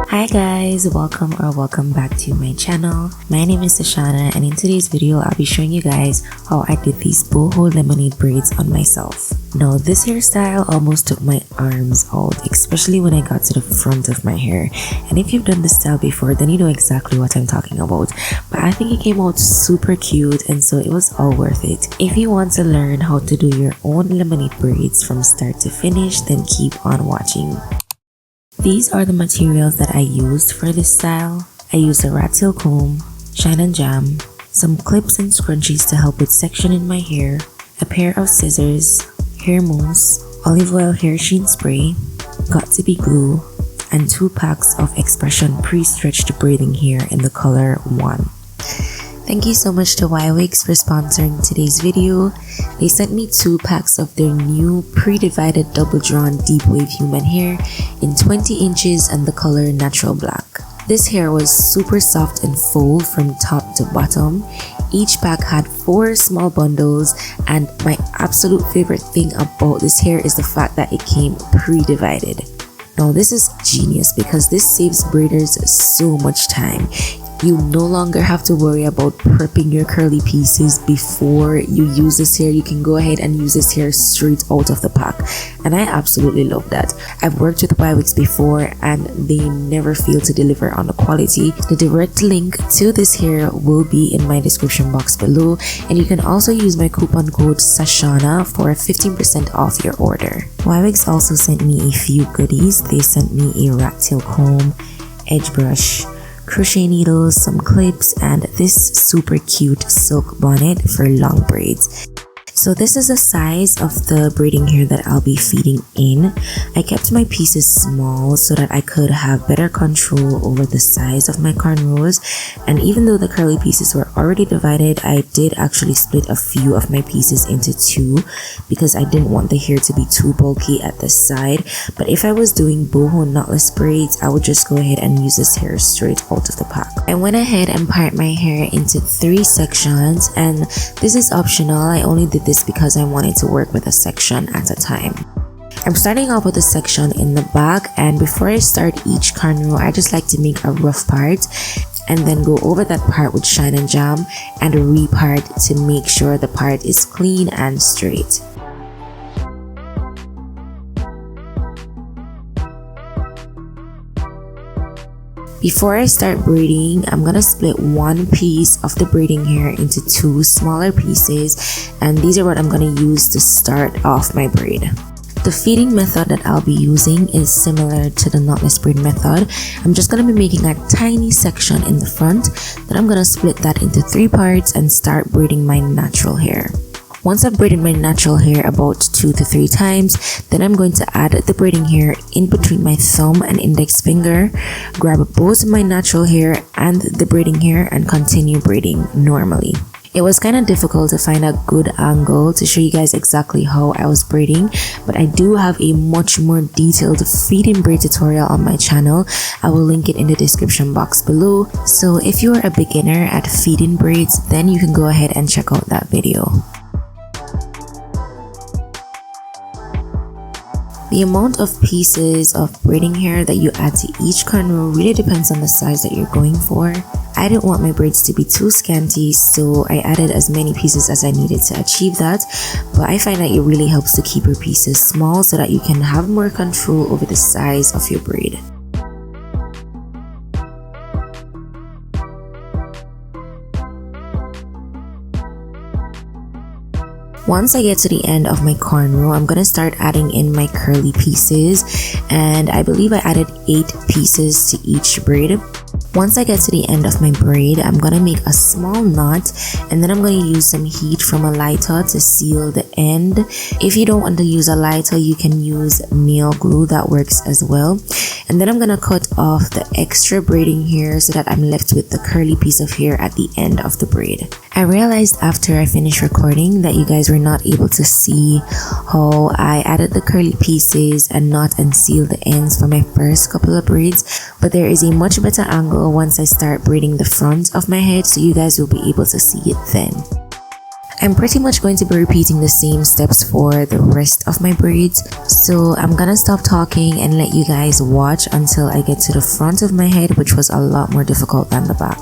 Hi guys, welcome back to my channel. My name is Sashana, and in today's video I'll be showing you guys how I did these boho lemonade braids on myself. Now this hairstyle almost took my arms out, especially when I got to the front of my hair. And if you've done this style before, then you know exactly what I'm talking about. But I think it came out super cute, and so it was all worth it. If you want to learn how to do your own lemonade braids from start to finish, then keep on watching. These are the materials that I used for this style. I used a rat tail comb, shine and jam, some clips and scrunchies to help with section in my hair, a pair of scissors, hair mousse, olive oil hair sheen spray, Got2b glue, and 2 packs of Expression pre-stretched braiding hair in the color 1. Thank you so much to Ywigs for sponsoring today's video. They sent me 2 packs of their new pre-divided double drawn deep wave human hair in 20 inches and the color natural black. This hair was super soft and full from top to bottom. Each pack had 4 small bundles, and my absolute favorite thing about this hair is the fact that it came pre-divided. Now this is genius because this saves braiders so much time. You no longer have to worry about prepping your curly pieces before you use this hair. You can go ahead and use this hair straight out of the pack, and I absolutely love that. I've worked with Ywigs before and they never fail to deliver on the quality. The direct link to this hair will be in my description box below, and you can also use my coupon code Sashana for 15% off your order. Ywigs also sent me a few goodies. They sent me a rat tail comb, edge brush, crochet needles, some clips, and this super cute silk bonnet for long braids. So this is the size of the braiding hair that I'll be feeding in. I kept my pieces small so that I could have better control over the size of my cornrows, and even though the curly pieces were already divided, I did actually split a few of my pieces into 2 because I didn't want the hair to be too bulky at the side. But if I was doing boho knotless braids, I would just go ahead and use this hair straight out of the pack. I went ahead and part my hair into 3 sections, and this is optional. I only did this because I wanted to work with a section at a time. I'm starting off with a section in the back, and before I start each cornrow, I just like to make a rough part and then go over that part with shine and jam and repart to make sure the part is clean and straight. Before I start braiding, I'm gonna split 1 piece of the braiding hair into 2 smaller pieces, and these are what I'm gonna use to start off my braid. The feeding method that I'll be using is similar to the knotless braid method. I'm just gonna be making a tiny section in the front, then I'm gonna split that into 3 parts and start braiding my natural hair. Once I've braided my natural hair about 2 to 3 times, then I'm going to add the braiding hair in between my thumb and index finger, grab both my natural hair and the braiding hair, and continue braiding normally. It was kind of difficult to find a good angle to show you guys exactly how I was braiding, but I do have a much more detailed feeding braid tutorial on my channel. I will link it in the description box below. So if you are a beginner at feeding braids, then you can go ahead and check out that video. The amount of pieces of braiding hair that you add to each cornrow really depends on the size that you're going for. I didn't want my braids to be too scanty, so I added as many pieces as I needed to achieve that, but I find that it really helps to keep your pieces small so that you can have more control over the size of your braid. Once I get to the end of my cornrow, I'm gonna start adding in my curly pieces, and I believe I added 8 pieces to each braid. Once I get to the end of my braid, I'm gonna make a small knot, and then I'm gonna use some heat from a lighter to seal the end. If you don't want to use a lighter, you can use nail glue, that works as well. And then I'm gonna cut off the extra braiding hair so that I'm left with the curly piece of hair at the end of the braid. I realized after I finished recording that you guys were not able to see how I added the curly pieces and knot and seal the ends for my first couple of braids, but there is a much better angle once I start braiding the front of my head, so you guys will be able to see it then. I'm pretty much going to be repeating the same steps for the rest of my braids, so I'm gonna stop talking and let you guys watch until I get to the front of my head, which was a lot more difficult than the back.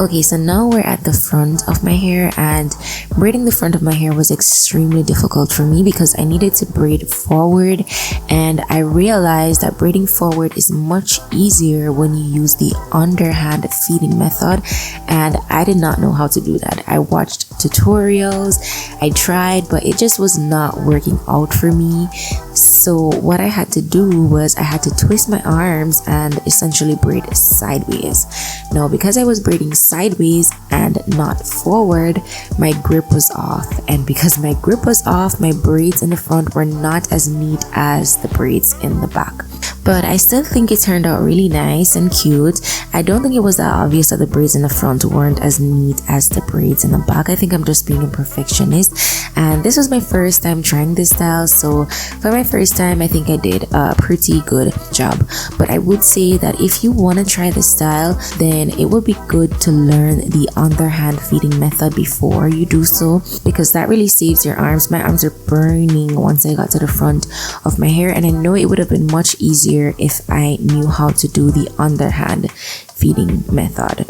Okay, so now we're at the front of my hair, and braiding the front of my hair was extremely difficult for me because I needed to braid forward, and I realized that braiding forward is much easier when you use the underhand feeding method, and I did not know how to do that. I watched tutorials, I tried, but it just was not working out for me. So what I had to do was I had to twist my arms and essentially braid sideways. Now, because I was braiding sideways and not forward, my grip was off, and because my grip was off, my braids in the front were not as neat as the braids in the back. But I still think it turned out really nice and cute. I don't think it was that obvious that the braids in the front weren't as neat as the braids in the back. I think I'm just being a perfectionist, and this was my first time trying this style, so for my first time I think I did a pretty good job. But I would say that if you want to try this style, then it would be good to learn the underhand feeding method before you do so, because that really saves your arms. My arms are burning once I got to the front of my hair, and I know it would have been much easier if I knew how to do the underhand feeding method.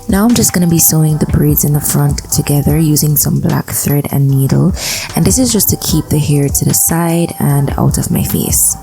Now I'm just going to be sewing the braids in the front together using some black thread and needle, and this is just to keep the hair to the side and out of my face.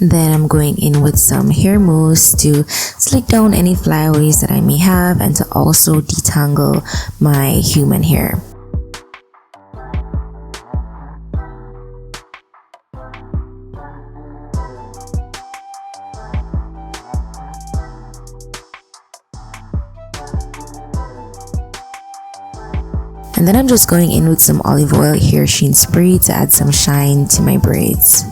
Then I'm going in with some hair mousse to slick down any flyaways that I may have and to also detangle my human hair. And then I'm just going in with some olive oil hair sheen spray to add some shine to my braids.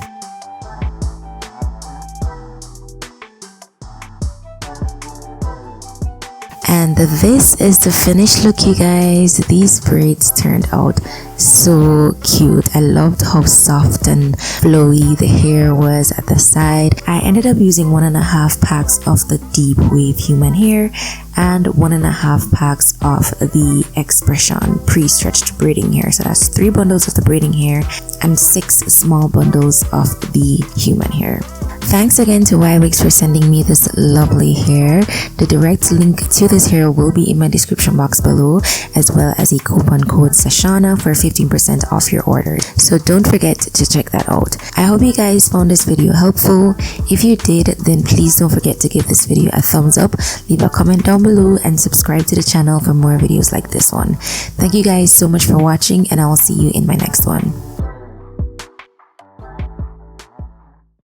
And this is the finished look, you guys. These braids turned out so cute. I loved how soft and flowy the hair was at the side. I ended up using 1.5 packs of the deep wave human hair and 1.5 packs of the expression pre-stretched braiding hair. So that's 3 bundles of the braiding hair and 6 small bundles of the human hair. Thanks again to Ywigs for sending me this lovely hair. The direct link to this hair will be in my description box below, as well as a coupon code Sashana for 15% off your order. So don't forget to check that out. I hope you guys found this video helpful. If you did, then please don't forget to give this video a thumbs up, leave a comment down below, and subscribe to the channel for more videos like this one. Thank you guys so much for watching, and I will see you in my next one.